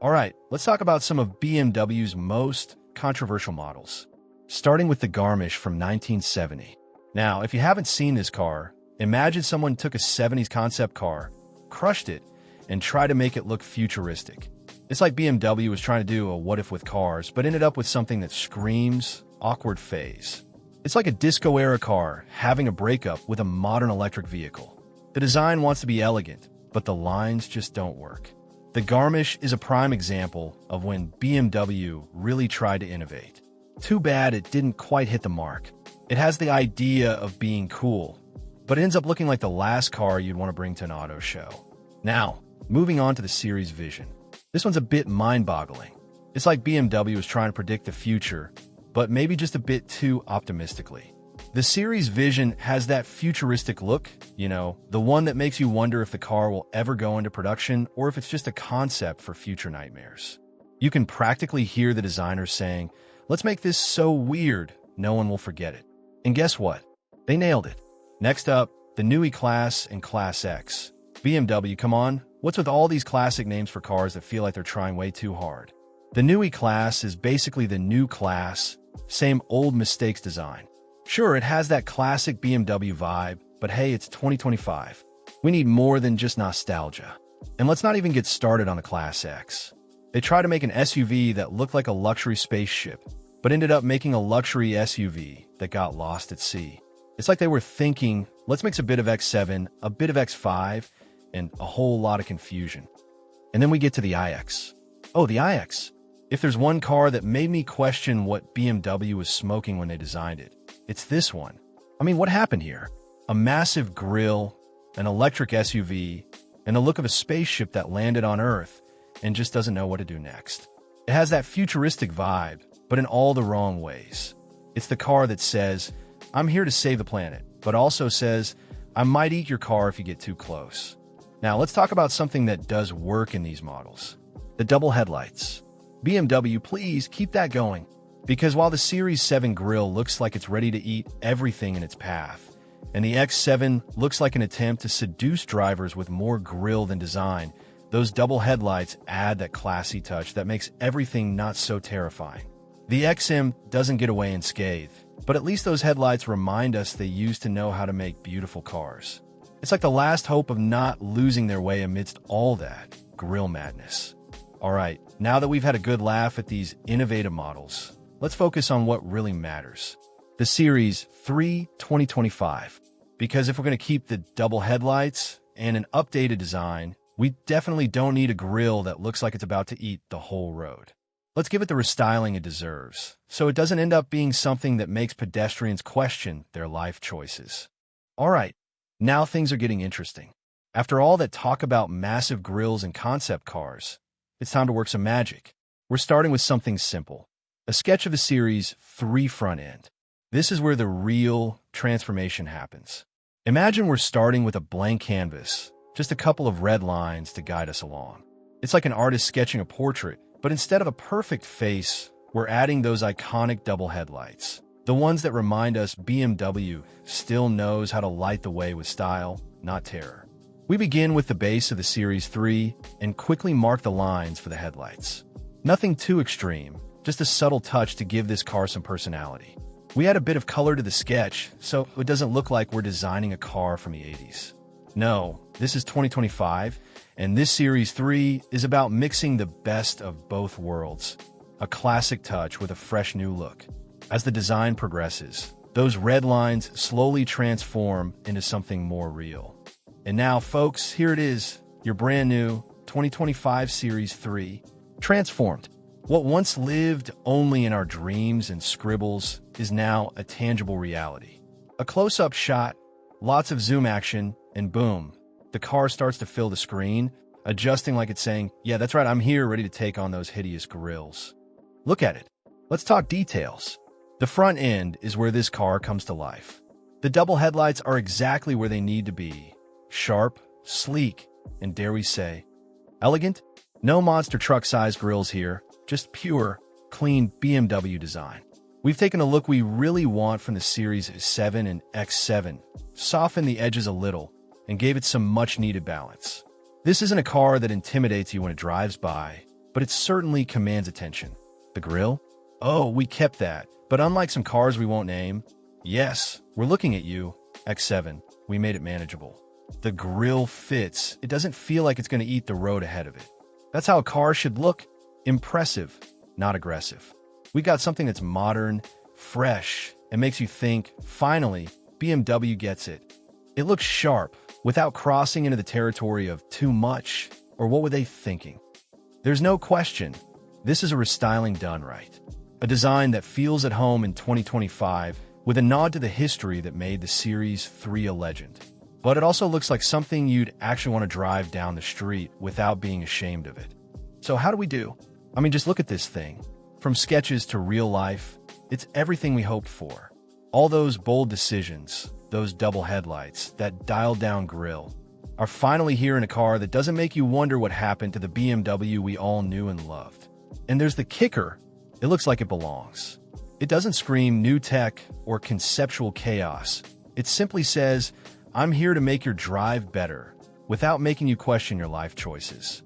Alright, let's talk about some of BMW's most controversial models. Starting with the Garmisch from 1970. Now, if you haven't seen this car, imagine someone took a 70s concept car, crushed it, and tried to make it look futuristic. It's like BMW was trying to do a what if with cars, but ended up with something that screams awkward phase. It's like a disco-era car having a breakup with a modern electric vehicle. The design wants to be elegant, but the lines just don't work. The Garmisch is a prime example of when BMW really tried to innovate. Too bad it didn't quite hit the mark. It has the idea of being cool, but it ends up looking like the last car you'd want to bring to an auto show. Now, moving on to the series Vision. This one's a bit mind-boggling. It's like BMW is trying to predict the future, but maybe just a bit too optimistically. The series Vision has that futuristic look, the one that makes you wonder if the car will ever go into production or if it's just a concept for future nightmares. You can practically hear the designers saying, "Let's make this so weird, no one will forget it." And guess what? They nailed it. Next up, the new E-Class and Class X. BMW, come on, what's with all these classic names for cars that feel like they're trying way too hard? The new E-Class is basically the new class, same old mistakes design. Sure, it has that classic BMW vibe, but hey, it's 2025. We need more than just nostalgia. And let's not even get started on the Class X. They tried to make an SUV that looked like a luxury spaceship, but ended up making a luxury SUV that got lost at sea. It's like they were thinking, let's mix a bit of X7, a bit of X5, and a whole lot of confusion. And then we get to the iX. Oh, the iX. If there's one car that made me question what BMW was smoking when they designed it, it's this one. I mean, what happened here? A massive grille, an electric SUV, and the look of a spaceship that landed on Earth and just doesn't know what to do next. It has that futuristic vibe, but in all the wrong ways. It's the car that says, "I'm here to save the planet," but also says, "I might eat your car if you get too close." Now, let's talk about something that does work in these models. The double headlights. BMW, please keep that going. Because while the Series 7 grille looks like it's ready to eat everything in its path, and the X7 looks like an attempt to seduce drivers with more grille than design, those double headlights add that classy touch that makes everything not so terrifying. The XM doesn't get away unscathed, but at least those headlights remind us they used to know how to make beautiful cars. It's like the last hope of not losing their way amidst all that grille madness. Alright, now that we've had a good laugh at these innovative models, let's focus on what really matters. The Series 3 2025. Because if we're going to keep the double headlights and an updated design, we definitely don't need a grille that looks like it's about to eat the whole road. Let's give it the restyling it deserves, so it doesn't end up being something that makes pedestrians question their life choices. Alright, now things are getting interesting. After all that talk about massive grilles and concept cars, it's time to work some magic. We're starting with something simple. A sketch of the Series 3 front end. This is where the real transformation happens. Imagine we're starting with a blank canvas, just a couple of red lines to guide us along. It's like an artist sketching a portrait, but instead of a perfect face, we're adding those iconic double headlights. The ones that remind us BMW still knows how to light the way with style, not terror. We begin with the base of the Series 3 and quickly mark the lines for the headlights. Nothing too extreme, just a subtle touch to give this car some personality. We add a bit of color to the sketch, so it doesn't look like we're designing a car from the 80s. No, this is 2025, and this Series 3 is about mixing the best of both worlds. A classic touch with a fresh new look. As the design progresses, those red lines slowly transform into something more real. And now, folks, here it is, your brand new 2025 Series 3, transformed. What once lived only in our dreams and scribbles is now a tangible reality. A close-up shot, lots of zoom action, and boom, the car starts to fill the screen, adjusting like it's saying, "Yeah, that's right, I'm here ready to take on those hideous grilles." Look at it. Let's talk details. The front end is where this car comes to life. The double headlights are exactly where they need to be. Sharp, sleek, and dare we say, elegant? No monster truck-sized grilles here, just pure, clean BMW design. We've taken a look we really want from the Series 7 and X7, softened the edges a little, and gave it some much-needed balance. This isn't a car that intimidates you when it drives by. but it certainly commands attention. The grille? Oh, we kept that. But unlike some cars we won't name, yes, we're looking at you, X7, we made it manageable. The grille fits. It doesn't feel like it's going to eat the road ahead of it. That's how a car should look. Impressive, not aggressive. We got something that's modern, fresh, and makes you think, finally, BMW gets it. It looks sharp, without crossing into the territory of too much, or what were they thinking? There's no question, this is a restyling done right. A design that feels at home in 2025, with a nod to the history that made the Series 3 a legend. But it also looks like something you'd actually want to drive down the street without being ashamed of it. So how do we do? I mean, just look at this thing. From sketches to real life, it's everything we hoped for. All those bold decisions, those double headlights, that dialed-down grille, are finally here in a car that doesn't make you wonder what happened to the BMW we all knew and loved. And there's the kicker. It looks like it belongs. It doesn't scream new tech or conceptual chaos. It simply says, I'm here to make your drive better, without making you question your life choices.